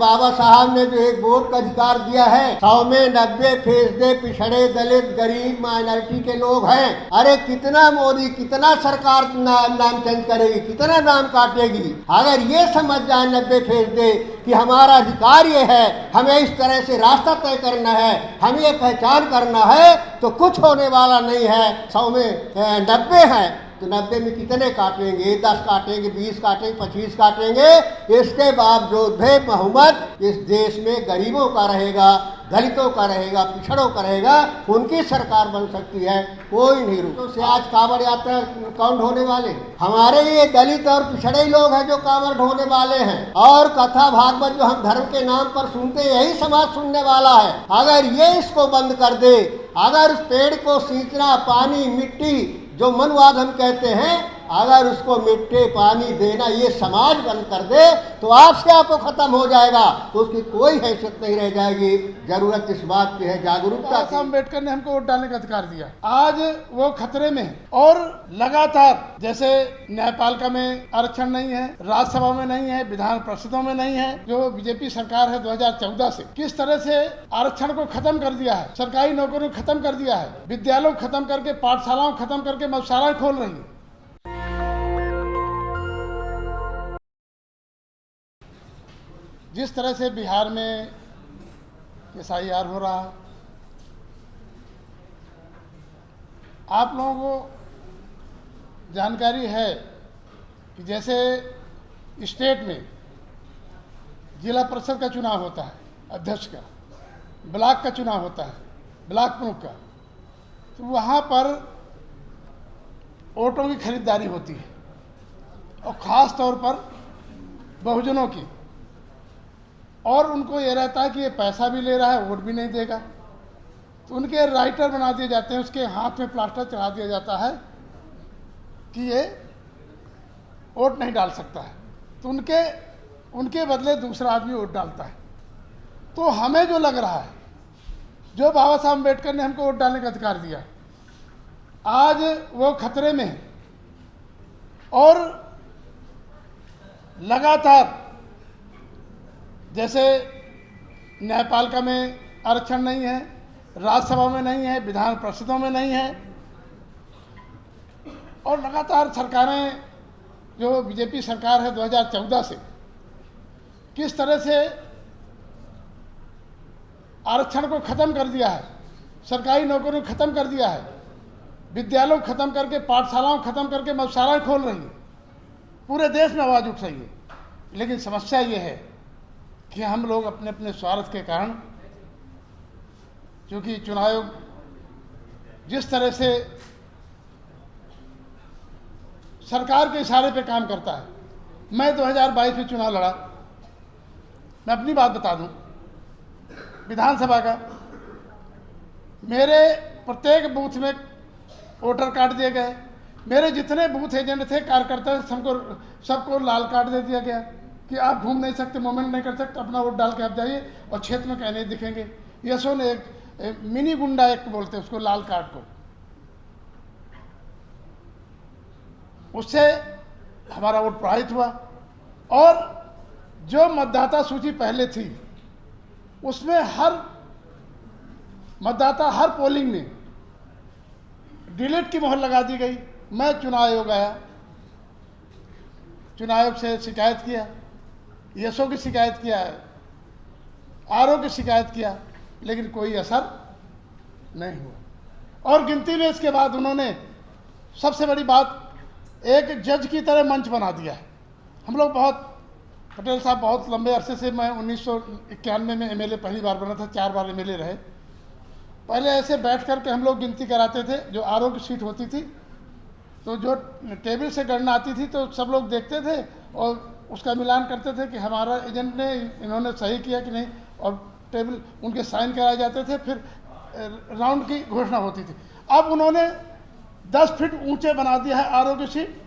बाबा साहब ने जो एक वोट का अधिकार दिया है, 100 में 90% पिछड़े, दलित, गरीब, माइनॉरिटी के लोग हैं। अरे कितना मोदी, कितना सरकार नाम चेंज करेगी, कितना नाम काटेगी। अगर ये समझ जाए 90% कि हमारा अधिकार ये है, हमें इस तरह से रास्ता तय करना है, हमें ये पहचान करना है, तो कुछ होने वाला नहीं है। 100 में 90 है तो 90 में कितने काटेंगे? 10 काटेंगे, 20 काटेंगे, 25 काटेंगे। इसके बावजूद भी बहुमत इस देश में गरीबों का रहेगा, दलितों का रहेगा, पिछड़ों का रहेगा। उनकी सरकार बन सकती है, कोई नहीं रुको। से आज कांवड़ यात्रा कौन ढोने वाले? हमारे ये दलित और पिछड़े लोग हैं जो कांवड़ ढोने वाले हैं। और कथा भागवत जो हम धर्म के नाम पर सुनते, यही समाज सुनने वाला है। अगर ये इसको बंद कर दे, अगर उस पेड़ को सींचना, पानी, मिट्टी जो मनवाद हम कहते हैं, अगर उसको मिट्टी पानी देना ये समाज बंद कर दे, तो आपसे आपको खत्म हो जाएगा, तो उसकी कोई हैसियत नहीं रह जाएगी। जरूरत इस बात की है जागरूकता की। अम्बेडकर ने हमको वोट डालने का अधिकार दिया, आज वो खतरे में है। और लगातार जैसे न्यायपालिका में आरक्षण नहीं है, राज्यसभा में नहीं है, विधान परिषदों में नहीं है। जो बीजेपी सरकार है 2014 से किस तरह से आरक्षण को खत्म कर दिया है, सरकारी नौकरियों को खत्म कर दिया है, विद्यालयों को खत्म करके, पाठशालाओं खत्म करके मौशालाएं खोल रही है। जिस तरह से बिहार में SIR हो रहा, आप लोगों को जानकारी है कि जैसे स्टेट में जिला परिषद का चुनाव होता है, अध्यक्ष का, ब्लॉक का चुनाव होता है, ब्लॉक प्रमुख का, तो वहाँ पर वोटों की खरीदारी होती है और ख़ास तौर पर बहुजनों की। और उनको ये रहता है कि ये पैसा भी ले रहा है, वोट भी नहीं देगा, तो उनके राइटर बना दिए जाते हैं, उसके हाथ में प्लास्टर चढ़ा दिया जाता है कि ये वोट नहीं डाल सकता है, तो उनके बदले दूसरा आदमी वोट डालता है। तो हमें जो लग रहा है, जो बाबा साहब अम्बेडकर ने हमको वोट डालने का अधिकार दिया, आज वो खतरे में है। और लगातार जैसे न्यायपालिका में आरक्षण नहीं है, राज्यसभा में नहीं है, विधान परिषदों में नहीं है, और लगातार सरकारें जो बीजेपी सरकार है 2014 से किस तरह से आरक्षण को ख़त्म कर दिया है, सरकारी नौकरियों को ख़त्म कर दिया है, विद्यालयों को ख़त्म करके, पाठशालाओं को ख़त्म करके मौशालाएं खोल रही है। पूरे देश में आवाज़ उठ रही है। लेकिन समस्या ये है कि हम लोग अपने अपने स्वार्थ के कारण, क्योंकि चुनाव आयोग जिस तरह से सरकार के इशारे पे काम करता है, मैं 2022 में चुनाव लड़ा, मैं अपनी बात बता दूं, विधानसभा का मेरे प्रत्येक बूथ में वोटर कार्ड दिए गए। मेरे जितने बूथ एजेंट थे, कार्यकर्ता, सबको लाल कार्ड दे दिया गया कि आप घूम नहीं सकते, मूवमेंट नहीं कर सकते, अपना वोट डाल के आप जाइए और क्षेत्र में कहने दिखेंगे। यसो ने एक मिनी गुंडा एक्ट बोलते हैं उसको, लाल कार्ड को, उससे हमारा वोट प्रभावित हुआ। और जो मतदाता सूची पहले थी उसमें हर मतदाता, हर पोलिंग में डिलीट की मोहर लगा दी गई। मैं चुनाव आयोग आया, चुनाव आयोग से शिकायत किया, यसो की शिकायत किया है, RO की शिकायत किया, लेकिन कोई असर नहीं हुआ। और गिनती में इसके बाद उन्होंने सबसे बड़ी बात, एक जज की तरह मंच बना दिया है। हम लोग बहुत, पटेल साहब बहुत लंबे अरसे से, मैं 1991 में MLA पहली बार बना था, 4 बार MLA रहे। पहले ऐसे बैठ कर के हम लोग गिनती कराते थे। जो RO की सीट होती थी तो जो टेबल से गणना आती थी तो सब लोग देखते थे और उसका मिलान करते थे कि हमारा एजेंट ने, इन्होंने सही किया कि नहीं, और टेबल उनके साइन कराए जाते थे, फिर राउंड की घोषणा होती थी। अब उन्होंने 10 फीट ऊंचे बना दिया है RO की सीट।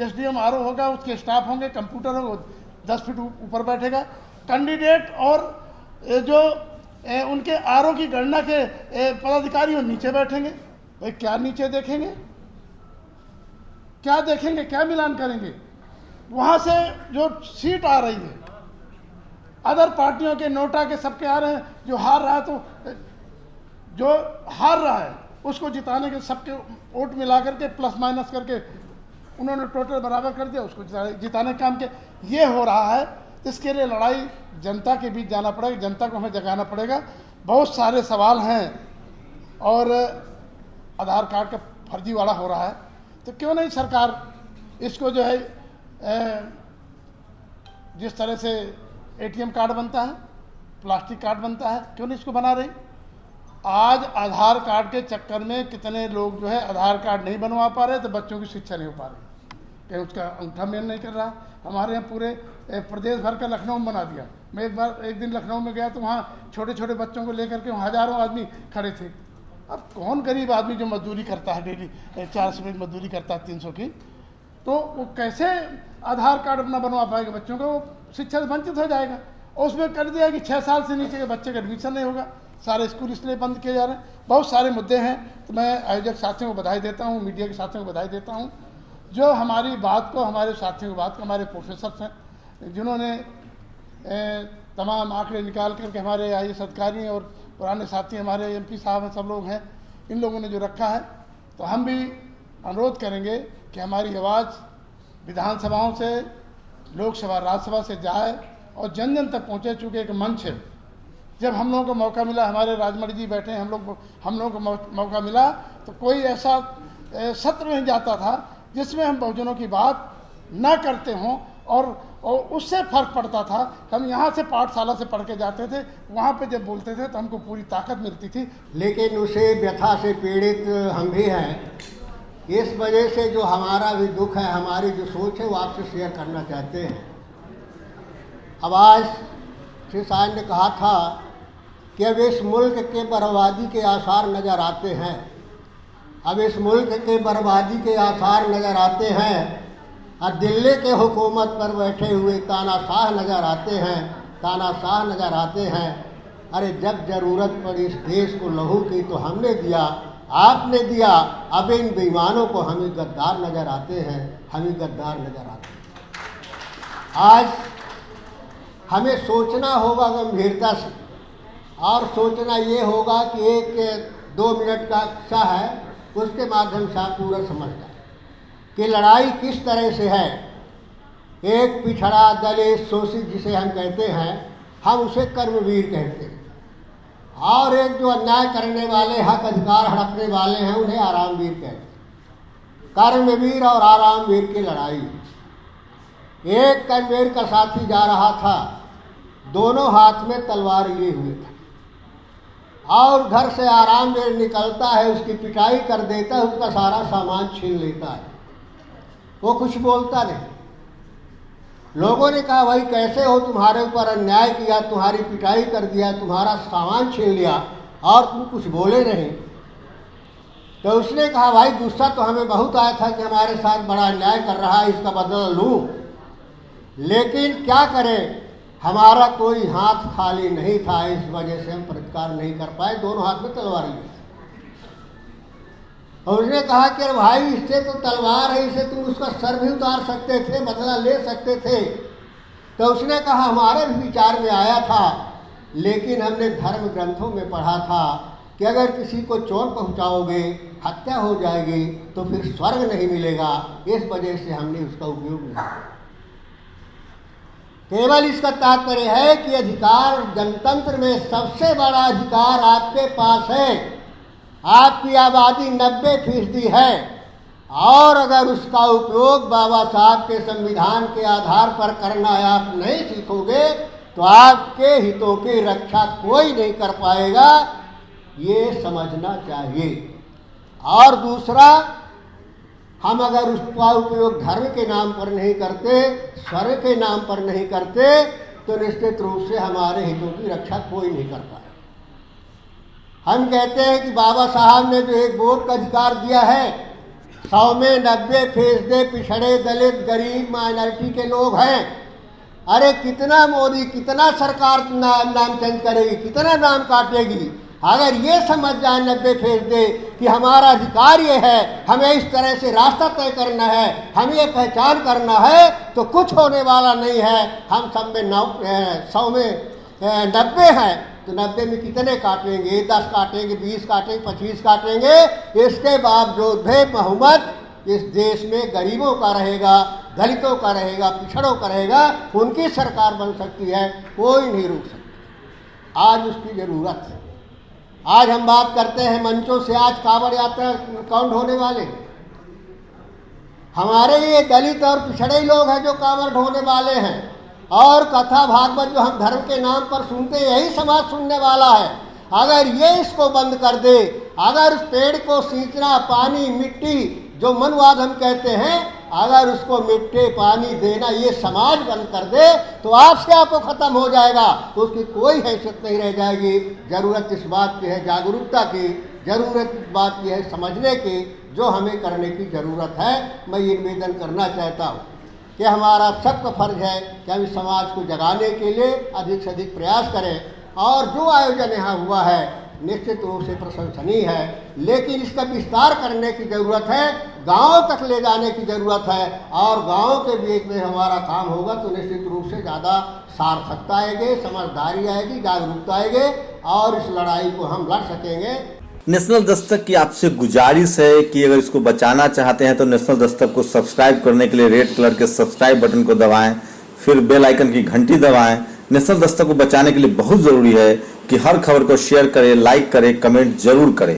SDM RO होगा, उसके स्टाफ होंगे, कंप्यूटर होगा, 10 फीट ऊपर बैठेगा। कैंडिडेट और जो उनके RO की गणना के पदाधिकारी वो नीचे बैठेंगे। भाई क्या नीचे देखेंगे, क्या देखेंगे, क्या मिलान करेंगे? वहाँ से जो सीट आ रही है अदर पार्टियों के नोटा के सबके आ रहे हैं, जो हार रहा है तो जो हार रहा है उसको जिताने के सबके वोट मिला करके प्लस माइनस करके उन्होंने टोटल बराबर कर दिया, उसको जिताने का काम किया। ये हो रहा है, इसके लिए लड़ाई जनता के बीच जाना पड़ेगा, जनता को हमें जगाना पड़ेगा। बहुत सारे सवाल हैं और आधार कार्ड का फर्जीवाड़ा हो रहा है, तो क्यों नहीं सरकार इसको जो है जिस तरह से एटीएम कार्ड बनता है, प्लास्टिक कार्ड बनता है, क्यों नहीं इसको बना रही। आज आधार कार्ड के चक्कर में कितने लोग जो है आधार कार्ड नहीं बनवा पा रहे, तो बच्चों की शिक्षा नहीं हो पा रही, कहीं उसका अंगूठा मेल नहीं कर रहा। हमारे यहाँ पूरे प्रदेश भर का लखनऊ में बना दिया। मैं एक दिन लखनऊ में गया तो वहाँ छोटे छोटे बच्चों को लेकर के वहाँ हज़ारों आदमी खड़े थे। अब कौन गरीब आदमी जो मजदूरी करता है, डेली 400 रुपये मजदूरी करता है 300 की, तो वो कैसे आधार कार्ड अपना बनवा पाएगा बच्चों का, वो शिक्षा से वंचित हो जाएगा। और उसमें कर दिया कि 6 साल से नीचे के बच्चे का एडमिशन नहीं होगा, सारे स्कूल इसलिए बंद किए जा रहे हैं। बहुत सारे मुद्दे हैं, तो मैं आयोजक साथियों को बधाई देता हूँ, मीडिया के साथियों को बधाई देता हूँ, जो हमारी बात को, हमारे साथियों की बात को, हमारे प्रोफेसर्स हैं जिन्होंने तमाम आंकड़े निकाल करके, हमारे IAS अधिकारी और पुराने साथी हमारे MP साहब हैं, सब लोग हैं, इन लोगों ने जो रखा है। तो हम भी अनुरोध करेंगे कि हमारी आवाज़ विधानसभाओं से, लोकसभा, राज्यसभा से जाए और जन जन तक पहुँचे। चूँकि एक मंच है, जब हम लोगों को मौका मिला, हमारे राजमणि जी बैठे हैं, हम लोगों को मौका मिला, तो कोई ऐसा सत्र नहीं जाता था जिसमें हम बहुजनों की बात ना करते हों, और उससे फ़र्क पड़ता था। हम यहाँ से पाठशाला से पढ़ के जाते थे, वहाँ पे जब बोलते थे तो हमको पूरी ताकत मिलती थी। लेकिन उसे व्यथा से पीड़ित हम भी हैं। इस वजह से जो हमारा भी दुख है, हमारी जो सोच है, वो आपसे शेयर करना चाहते हैं। अब आज श्री साहब ने कहा था कि अब इस मुल्क के बर्बादी के आसार नज़र आते हैं, अब इस मुल्क के बर्बादी के आसार नज़र आते हैं, और दिल्ली के हुकूमत पर बैठे हुए तानाशाह नज़र आते हैं, तानाशाह नज़र आते हैं। अरे जब ज़रूरत पड़ी इस देश को लहू की तो हमने दिया, आपने दिया, अब इन बेईमानों को हम ही गद्दार नज़र आते हैं, हम ही गद्दार नज़र आते हैं। आज हमें सोचना होगा गंभीरता से, और सोचना ये होगा कि 1-2 मिनट का कक्षा है, उसके माध्यम से आप पूरा समझ जाए कि लड़ाई किस तरह से है। एक पिछड़ा, दलित, शोषित जिसे हम कहते हैं, हम उसे कर्मवीर कहते हैं, और एक जो अन्याय करने वाले, हक अधिकार हड़पने वाले हैं, उन्हें आरामवीर कहते हैं। कर्मवीर और आरामवीर की लड़ाई। एक कर्मवीर का साथी जा रहा था, दोनों हाथ में तलवार लिए हुए था, और घर से आरामवीर निकलता है, उसकी पिटाई कर देता है, उसका सारा सामान छीन लेता है, वो कुछ बोलता नहीं। लोगों ने कहा भाई कैसे हो, तुम्हारे ऊपर अन्याय किया, तुम्हारी पिटाई कर दिया, तुम्हारा सामान छीन लिया, और तुम कुछ बोले नहीं। तो उसने कहा भाई गुस्सा तो हमें बहुत आया था कि हमारे साथ बड़ा अन्याय कर रहा है, इसका बदला लूँ, लेकिन क्या करें, हमारा कोई हाथ खाली नहीं था, इस वजह से हम प्रतिकार नहीं कर पाए। दोनों हाथ में तलवार ली। और उसने कहा कि अरे भाई इससे तो तलवार है, इसे तुम उसका सर भी उतार सकते थे, बदला ले सकते थे। तो उसने कहा हमारे भी विचार में आया था, लेकिन हमने धर्म ग्रंथों में पढ़ा था कि अगर किसी को चोट पहुंचाओगे, हत्या हो जाएगी, तो फिर स्वर्ग नहीं मिलेगा, इस वजह से हमने उसका उपयोग नहीं किया। केवल इसका तात्पर्य है कि अधिकार, जनतंत्र में सबसे बड़ा अधिकार आपके पास है। आपकी आबादी 90% है, और अगर उसका उपयोग बाबा साहब के संविधान के आधार पर करना आप नहीं सीखोगे, तो आपके हितों की रक्षा कोई नहीं कर पाएगा, ये समझना चाहिए। और दूसरा, हम अगर उसका उपयोग धर्म के नाम पर नहीं करते, स्वर्ग के नाम पर नहीं करते, तो निश्चित रूप से हमारे हितों की रक्षा कोई नहीं कर पाए। हम कहते हैं कि बाबा साहब ने जो एक वोट का अधिकार दिया है, 100 में 90% पिछड़े, दलित, गरीब, माइनॉरिटी के लोग हैं। अरे कितना मोदी, कितना सरकार नाम चेंज करेगी, कितना नाम काटेगी। अगर ये समझ जाए 90% कि हमारा अधिकार ये है, हमें इस तरह से रास्ता तय करना है, हमें ये पहचान करना है, तो कुछ होने वाला नहीं है। हम सब में 100 में 90 हैं, तो 90 में कितने काटेंगे? 10 काटेंगे, 20 काटेंगे, 25 काटेंगे। इसके बावजूद भी बहुमत इस देश में गरीबों का रहेगा, दलितों का रहेगा, पिछड़ों का रहेगा। उनकी सरकार बन सकती है, कोई नहीं रोक सकता। आज उसकी ज़रूरत है। आज हम बात करते हैं मंचों से, आज कांवड़ यात्रा काउंट होने वाले हमारे ये दलित और पिछड़े लोग हैं जो कांवड़ ढोने वाले हैं। और कथा भागवत जो हम धर्म के नाम पर सुनते हैं, यही समाज सुनने वाला है। अगर ये इसको बंद कर दे, अगर उस पेड़ को सींचना, पानी, मिट्टी, जो मनवाद हम कहते हैं, अगर उसको मिट्टी पानी देना ये समाज बंद कर दे, तो आपसे आपको ख़त्म हो जाएगा, तो उसकी कोई हैसियत नहीं रह जाएगी। ज़रूरत इस बात की है, जागरूकता की ज़रूरत इस बात की है, समझने की, जो हमें करने की ज़रूरत है। मैं ये निवेदन करना चाहता हूँ कि हमारा सबका फर्ज है कि हम इस समाज को जगाने के लिए अधिक से अधिक प्रयास करें। और जो आयोजन यहाँ हुआ है निश्चित रूप से प्रशंसनीय है, लेकिन इसका विस्तार करने की ज़रूरत है, गांव तक ले जाने की ज़रूरत है। और गांव के बीच में हमारा काम होगा तो निश्चित रूप से ज़्यादा सार्थकता आएगी, समझदारी आएगी, जागरूकता आएगी, और इस लड़ाई को हम लड़ सकेंगे। नेशनल दस्तक की आपसे गुजारिश है कि अगर इसको बचाना चाहते हैं तो नेशनल दस्तक को सब्सक्राइब करने के लिए रेड कलर के सब्सक्राइब बटन को दबाएं, फिर बेल आइकन की घंटी दबाएं। नेशनल दस्तक को बचाने के लिए बहुत ज़रूरी है कि हर खबर को शेयर करें, लाइक करें, कमेंट जरूर करें।